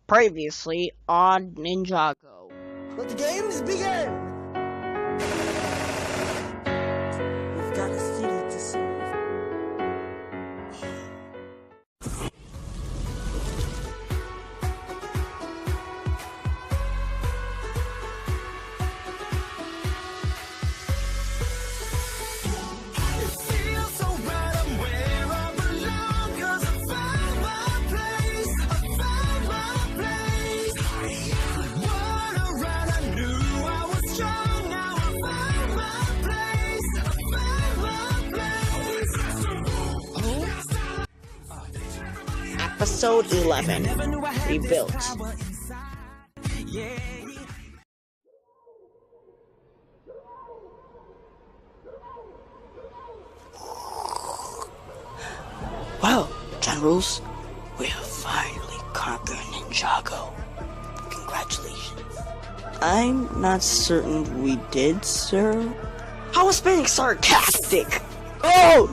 Previously on Ninjago. Let the games begin! We've got a city to save. Episode 11. Rebuilt. Well, Generals, we have finally conquered Ninjago. Congratulations. I'm not certain we did, sir. I was being sarcastic! Oh!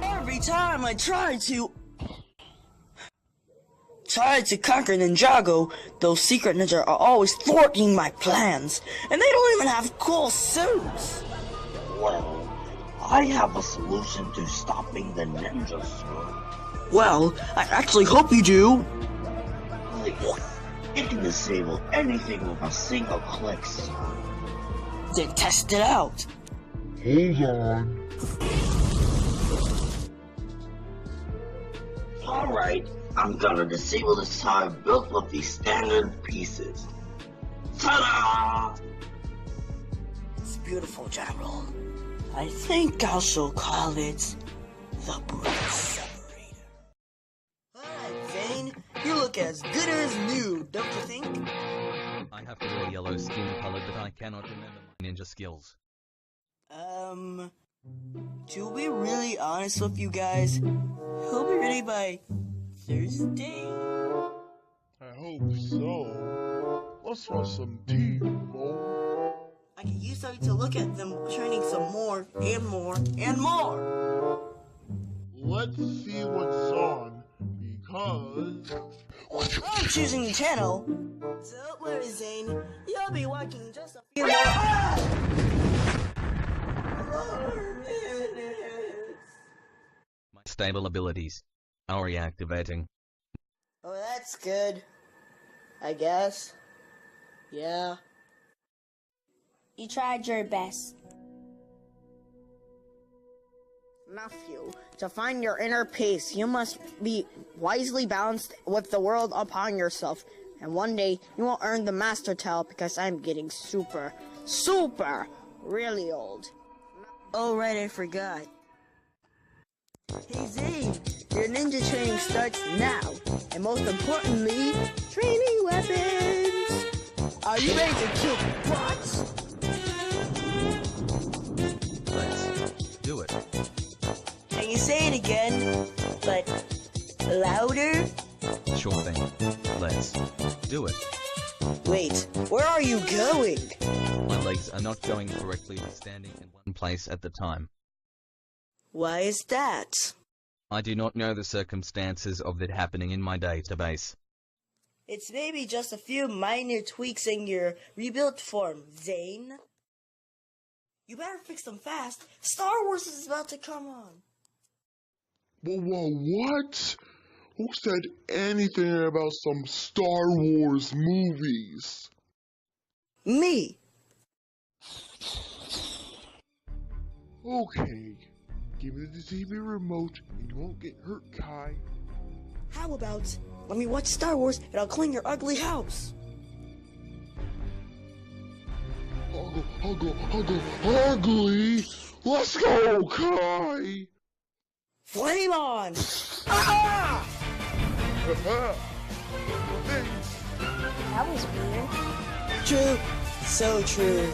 Every time I try to conquer Ninjago, those secret ninja are always thwarting my plans, and they don't even have cool suits. Well, I have a solution to stopping the ninjas, sir. Well, I actually hope you do. You can disable anything with a single click, sir. Then test it out. Hold on. Alright, I'm gonna disable this tire built with these standard pieces. Ta-da! It's beautiful, General. I think I shall call it the Brick Separator. Alright, Zane. You look as good as new, don't you think? I have to wear yellow skin color, but I cannot remember my ninja skills. To be really honest with you guys, he'll be ready by Thursday? I hope so. Let's run some deep, Mo. I can use that to look at them training some more and more and more. Let's see what's on, because... I'm choosing the channel. Don't worry, Zane. You'll be watching just a few more minutes. My stable abilities are reactivating. Oh, that's good. I guess. Yeah. You tried your best. Nephew, to find your inner peace, you must be wisely balanced with the world upon yourself. And one day, you will earn the master title because I'm getting super, really old. Oh, right, I forgot. Hey, Zane, your ninja training starts now. And most importantly, training weapons. Are you ready to kill bots? Let's do it. Can you say it again, but louder? Sure thing. Let's do it. Wait, where are you going? My legs are not going correctly with standing in one place at the time. Why is that? I do not know the circumstances of it happening in my database. It's maybe just a few minor tweaks in your rebuilt form, Zane. You better fix them fast. Star Wars is about to come on. Whoa, what? Who said anything about some Star Wars movies? Me. Okay, give me the TV remote and you won't get hurt, Kai. How about, let me watch Star Wars and I'll clean your ugly house. Ugly! Let's go, Kai! Flame on! Ah! That was weird. True. So true.